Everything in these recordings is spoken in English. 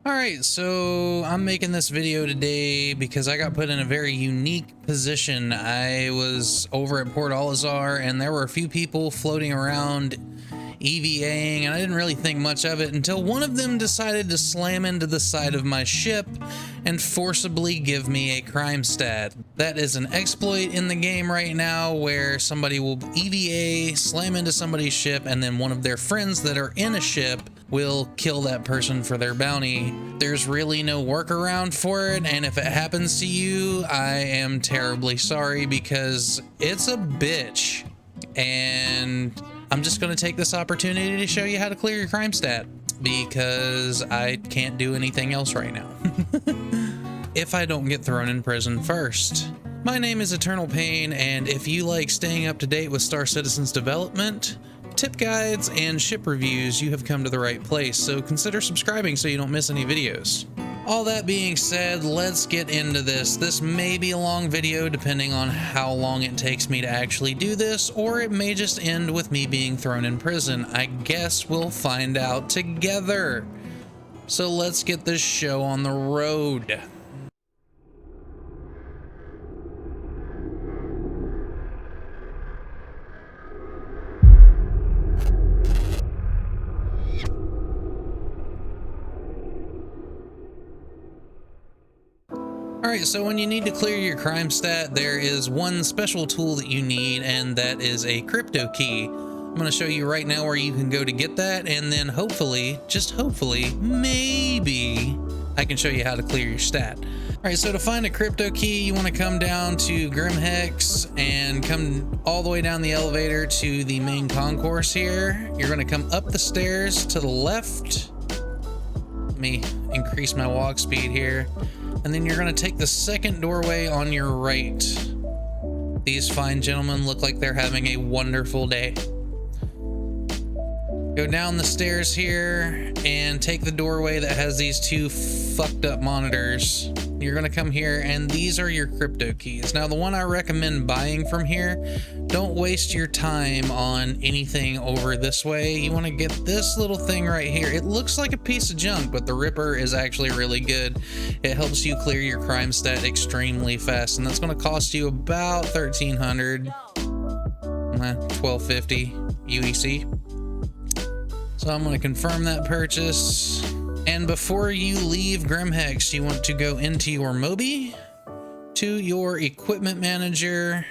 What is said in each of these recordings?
Alright, so I'm making this video today because I got put in a very unique position. I was over at Port Alizar and there were a few people floating around EVAing, and I didn't really think much of it until one of them decided to slam into the side of my ship and forcibly give me a Crimestat. That is an exploit in the game right now where somebody will EVA, slam into somebody's ship, and then one of their friends that are in a ship will kill that person for their bounty. There's really no workaround for it, and if it happens to you, I am terribly sorry because it's a bitch. And I'm just going to take this opportunity to show you how to clear your Crimestat because I can't do anything else right now. If I don't get thrown in prison first. My name is Eternal Pain, and if you like staying up to date with Star Citizen's development, tip guides, and ship reviews, you have come to the right place, so consider subscribing so you don't miss any videos. All that being said, let's get into this. This may be a long video depending on how long it takes me to actually do this, or it may just end with me being thrown in prison. I guess we'll find out together. So let's get this show on the road. Alright, so when you need to clear your Crimestat, there is one special tool that you need, and that is a crypto key. I'm going to show you right now where you can go to get that, and then hopefully, just hopefully, maybe I can show you how to clear your stat. Alright, so to find a crypto key, you want to come down to Grimhex and come all the way down the elevator to the main concourse here. You're going to come up the stairs to the left. Let me increase my walk speed here. And then you're going to take the second doorway on your right. These fine gentlemen look like they're having a wonderful day. Go down the stairs here and take the doorway that has these two fucked up monitors. You're going to come here, and these are your crypto keys. Now, the one I recommend buying from here, don't waste your time on anything over this way. You want to get this little thing right here. It looks like a piece of junk, but the Ripper is actually really good. It helps you clear your Crimestat extremely fast, and that's going to cost you about 1,300, 1,250 UEC. So I'm going to confirm that purchase. And before you leave Grimhex, you want to go into your Moby, to your equipment manager.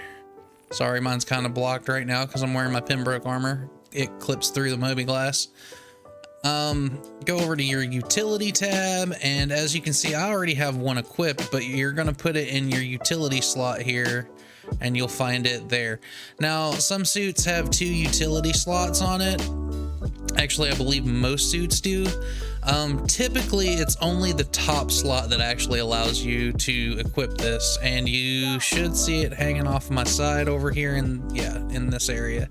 Sorry, mine's kind of blocked right now because I'm wearing my Pembroke armor. It clips through the Moby glass. Go over to your utility tab, and as you can see, I already have one equipped, but you're going to put it in your utility slot here, and you'll find it there. Now, some suits have 2 utility slots on it. Actually, I believe most suits do. Typically, it's only the top slot that actually allows you to equip this, and you should see it hanging off my side over here in this area.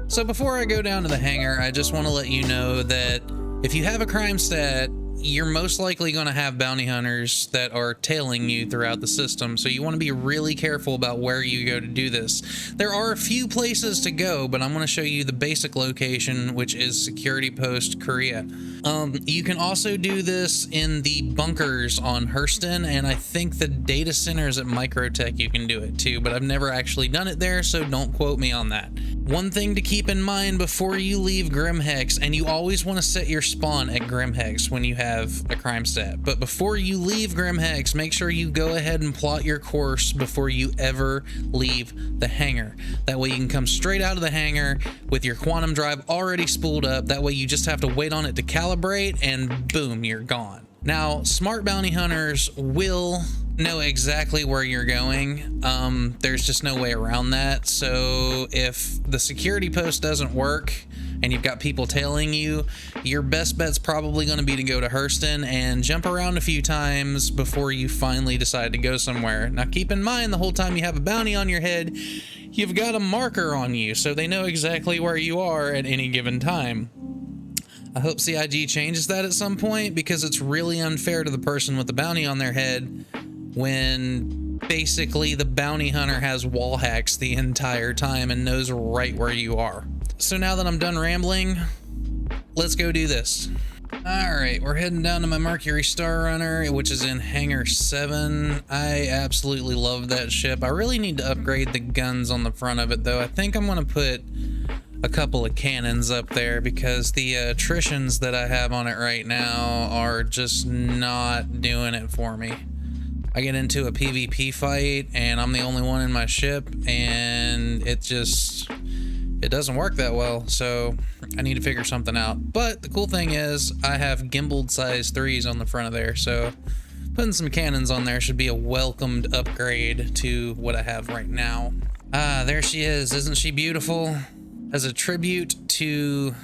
So before I go down to the hangar, I just want to let you know that if you have a Crimestat, you're most likely going to have bounty hunters that are tailing you throughout the system, so you want to be really careful about where you go to do this. There are a few places to go, but I'm going to show you the basic location, which is Security Post Korea. You can also do this in the bunkers on Hurston, and I think the data centers at Microtech you can do it too, but I've never actually done it there, so don't quote me on that. One thing to keep in mind before you leave Grimhex, and you always want to set your spawn at Grimhex when you have a Crimestat, but before you leave Grimhex, make sure you go ahead and plot your course before you ever leave the hangar. That way you can come straight out of the hangar with your quantum drive already spooled up. That way you just have to wait on it to calibrate, and boom, you're gone. Now, smart bounty hunters will know exactly where you're going. There's just no way around that. So if the security post doesn't work and you've got people tailing you, your best bet's probably going to be to go to Hurston and jump around a few times before you finally decide to go somewhere. Now, keep in mind, the whole time you have a bounty on your head, you've got a marker on you, so they know exactly where you are at any given time. I hope CIG changes that at some point, because it's really unfair to the person with the bounty on their head when basically the bounty hunter has wall hacks the entire time and knows right where you are. So now that I'm done rambling, let's go do this. All right, we're heading down to my Mercury Star Runner, which is in Hangar 7. I absolutely love that ship. I really need to upgrade the guns on the front of it, though. I think I'm going to put a couple of cannons up there because the attritions that I have on it right now are just not doing it for me. I get into a PvP fight and I'm the only one in my ship, and it doesn't work that well, so I need to figure something out. But the cool thing is I have gimbaled size 3s on the front of there, so putting some cannons on there should be a welcomed upgrade to what I have right now. Ah, there she is. Isn't she beautiful? As a tribute to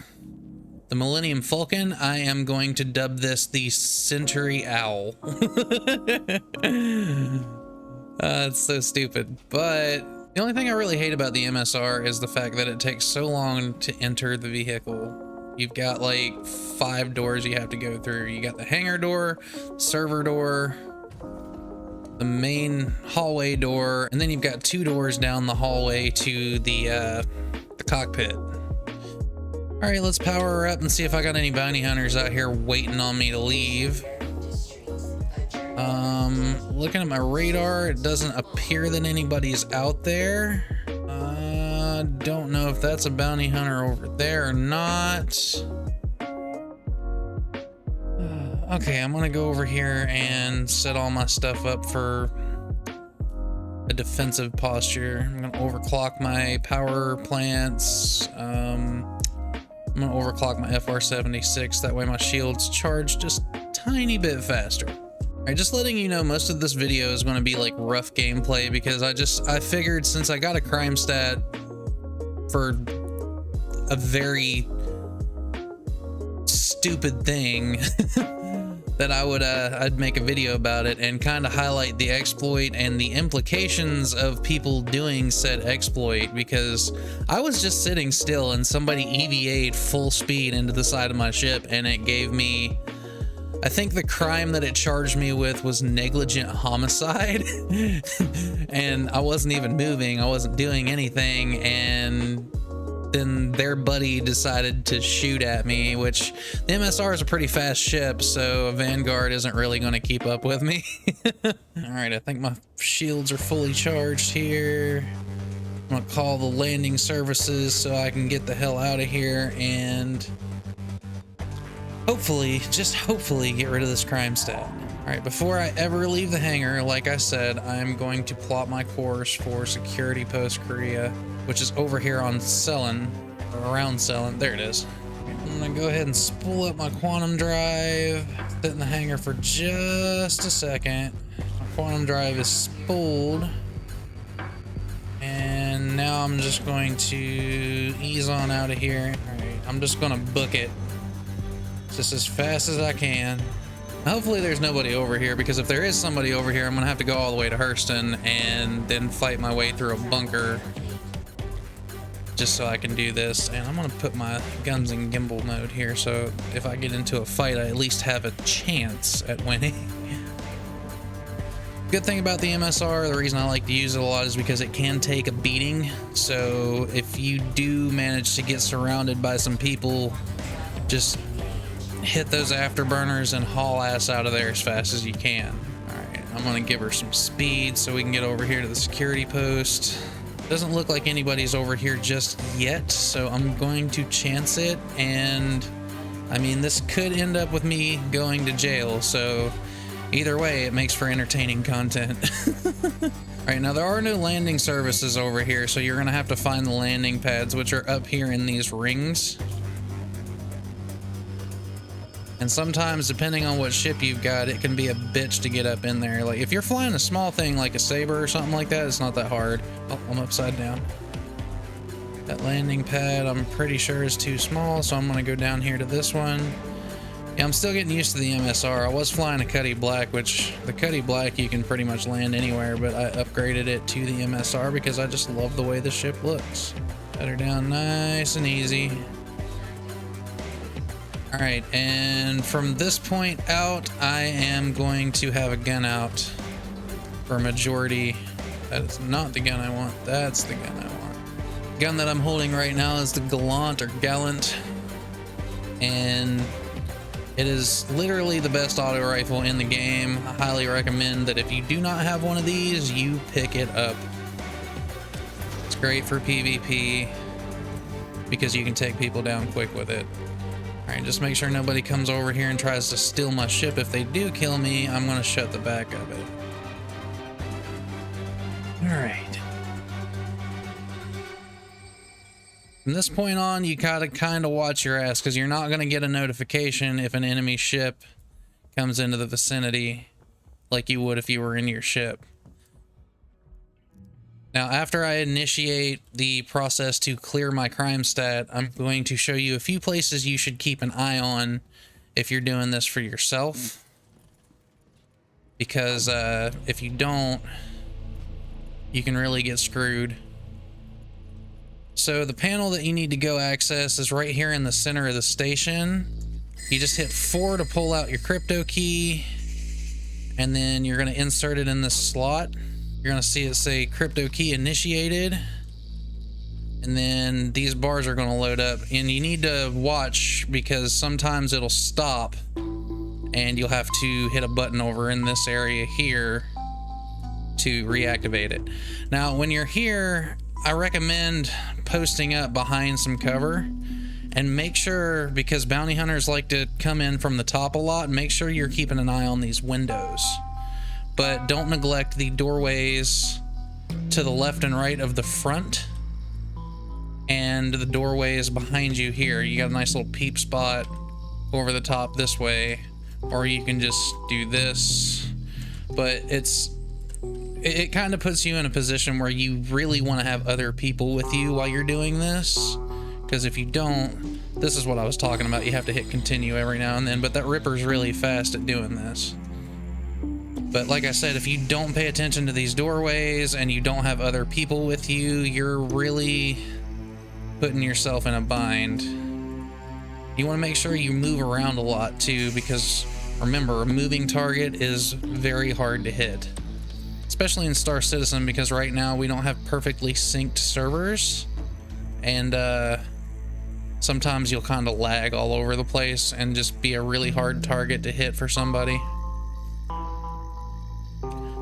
the Millennium Falcon, I am going to dub this the Century Owl. It's so stupid, but the only thing I really hate about the MSR is the fact that it takes so long to enter the vehicle. You've got like 5 doors you have to go through. You got the hangar door, server door, the main hallway door, and then you've got 2 doors down the hallway to the cockpit. All right, let's power her up and see if I got any bounty hunters out here waiting on me to leave. Looking at my radar, it doesn't appear that anybody's out there. Don't know if that's a bounty hunter over there or not. Okay, I'm gonna go over here and set all my stuff up for a defensive posture. I'm gonna overclock my power plants. I'm gonna overclock my FR76, that way my shields charge just a tiny bit faster. Alright, just letting you know, most of this video is gonna be like rough gameplay because I figured since I got a Crimestat for a very stupid thing that I'd make a video about it and kind of highlight the exploit and the implications of people doing said exploit, because I was just sitting still and somebody EVA'd full speed into the side of my ship and it gave me, I think the crime that it charged me with was negligent homicide. And I wasn't even moving, I wasn't doing anything, and then their buddy decided to shoot at me, which the MSR is a pretty fast ship, so a Vanguard isn't really going to keep up with me. All right, I think my shields are fully charged here. I'm going to call the landing services so I can get the hell out of here and hopefully, just hopefully, get rid of this Crimestat. All right, before I ever leave the hangar, like I said, I'm going to plot my course for Security Post Korea, which is over here on Selen, or around Selen. There it is. I'm gonna go ahead and spool up my quantum drive. Sit in the hangar for just a second. My quantum drive is spooled. And now I'm just going to ease on out of here. All right, I'm just gonna book it just as fast as I can. Hopefully there's nobody over here, because if there is somebody over here, I'm gonna have to go all the way to Hurston and then fight my way through a bunker just so I can do this. And I'm gonna put my guns in gimbal mode here, so if I get into a fight, I at least have a chance at winning. Good thing about the MSR, the reason I like to use it a lot is because it can take a beating. So if you do manage to get surrounded by some people, just hit those afterburners and haul ass out of there as fast as you can. All right, I'm gonna give her some speed so we can get over here to the security post. Doesn't look like anybody's over here just yet, so I'm going to chance it. And I mean, this could end up with me going to jail, so either way, it makes for entertaining content. All right, now there are no landing services over here, so you're gonna have to find the landing pads, which are up here in these rings. And sometimes, depending on what ship you've got, it can be a bitch to get up in there. Like, if you're flying a small thing like a Saber or something like that, it's not that hard. Oh, I'm upside down. That landing pad, I'm pretty sure is too small, so I'm gonna go down here to this one. Yeah, I'm still getting used to the MSR. I was flying a Cuddy Black, which the Cuddy Black you can pretty much land anywhere, but I upgraded it to the MSR because I just love the way the ship looks. Set her down nice and easy. All right, and from this point out, I am going to have a gun out for a majority. That is not the gun I want. That's the gun I want. The gun that I'm holding right now is the Gallant or Gallant, and It is literally the best auto rifle in the game. I highly recommend that if you do not have one of these, you pick it up. It's great for PvP because you can take people down quick with it. All right, just make sure nobody comes over here and tries to steal my ship. If they do kill me, I'm gonna shut the back of it. All right. From this point on, you gotta kind of watch your ass because you're not gonna get a notification if an enemy ship comes into the vicinity like you would if you were in your ship. Now, after I initiate the process to clear my Crimestat, I'm going to show you a few places you should keep an eye on if you're doing this for yourself. Because if you don't, you can really get screwed. So the panel that you need to go access is right here in the center of the station. You just hit 4 to pull out your crypto key, and then you're going to insert it in this slot. You're going to see it say crypto key initiated, and then these bars are going to load up, and you need to watch because sometimes it'll stop and you'll have to hit a button over in this area here to reactivate it. Now, when you're here, I recommend posting up behind some cover and make sure, because bounty hunters like to come in from the top a lot, make sure you're keeping an eye on these windows. But don't neglect the doorways to the left and right of the front and the doorways behind you here. You got a nice little peep spot over the top this way, or you can just do this. But it kind of puts you in a position where you really want to have other people with you while you're doing this, because if you don't, this is what I was talking about. You have to hit continue every now and then, but that Ripper's really fast at doing this. But like I said, if you don't pay attention to these doorways and you don't have other people with you, you're really putting yourself in a bind. You want to make sure you move around a lot too, because remember, a moving target is very hard to hit. Especially in Star Citizen, because right now we don't have perfectly synced servers, and sometimes you'll kind of lag all over the place and just be a really hard target to hit for somebody.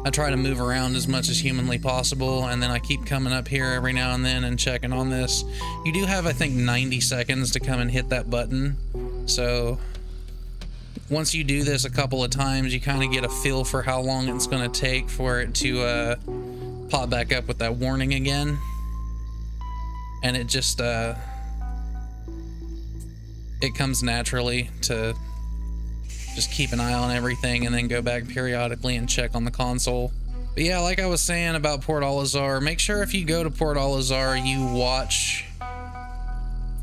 I try to move around as much as humanly possible, and then I keep coming up here every now and then and checking on this. You do have, I think, 90 seconds to come and hit that button, so once you do this a couple of times, you kind of get a feel for how long it's going to take for it to pop back up with that warning again. And it just it comes naturally to just keep an eye on everything and then go back periodically and check on the console. But yeah, like I was saying about Port Al-Azhar, make sure if you go to Port Al-Azhar, you watch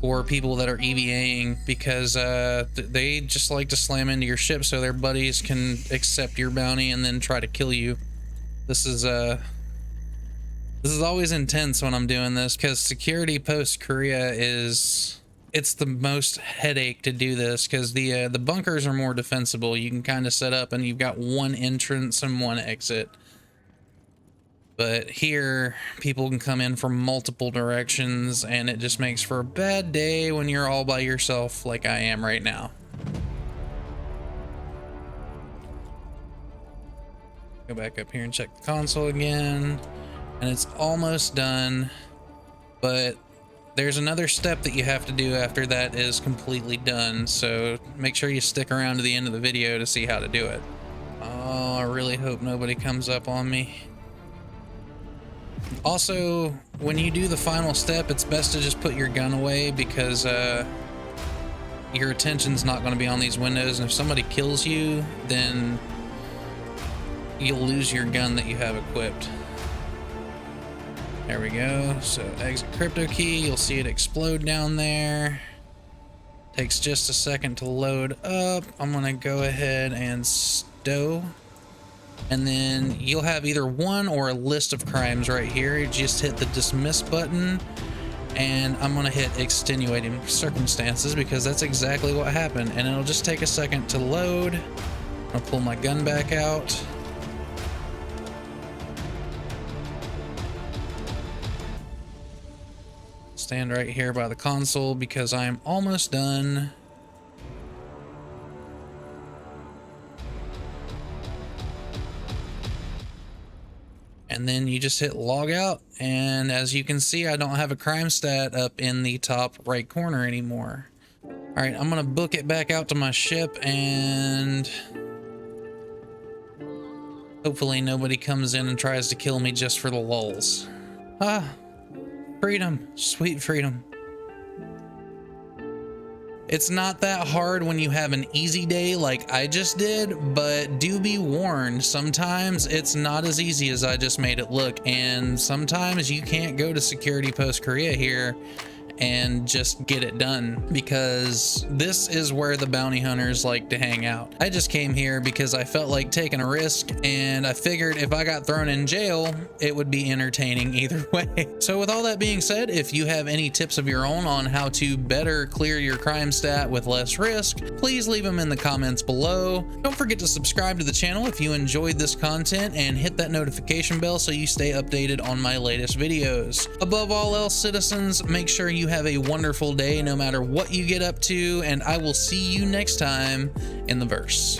for people that are EVAing, because they just like to slam into your ship so their buddies can accept your bounty and then try to kill you. This is always intense when I'm doing this, because security post Korea it's the most headache to do this, because the bunkers are more defensible. You can kind of set up and you've got one entrance and one exit. But here, people can come in from multiple directions, and it just makes for a bad day when you're all by yourself like I am right now. Go back up here and check the console again, and it's almost done, but there's another step that you have to do after that is completely done, so make sure you stick around to the end of the video to see how to do it. Oh, I really hope nobody comes up on me. Also, when you do the final step, it's best to just put your gun away, because your attention's not going to be on these windows, and if somebody kills you, then you'll lose your gun that you have equipped. There we go. So exit crypto key, you'll see it explode down there. Takes just a second to load up. I'm gonna go ahead and stow, and then you'll have either one or a list of crimes right here. You just hit the dismiss button, and I'm gonna hit extenuating circumstances, because that's exactly what happened, and it'll just take a second to load. I'll pull my gun back out. Stand right here by the console because I'm almost done. and then you just hit log out. And as you can see, I don't have a crime stat up in the top right corner anymore. All right, I'm gonna book it back out to my ship, and hopefully nobody comes in and tries to kill me just for the lulz. Ah, freedom, sweet freedom. It's not that hard when you have an easy day like I just did, but do be warned, sometimes it's not as easy as I just made it look, and sometimes you can't go to Security Post Korea here and just get it done, because this is where the bounty hunters like to hang out. I just came here because I felt like taking a risk, and I figured if I got thrown in jail, it would be entertaining either way. So with all that being said, if you have any tips of your own on how to better clear your crime stat with less risk, please leave them in the comments below. Don't forget to subscribe to the channel if you enjoyed this content, and hit that notification bell so you stay updated on my latest videos. Above all else, citizens, make sure you have a wonderful day no matter what you get up to, and I will see you next time in the verse.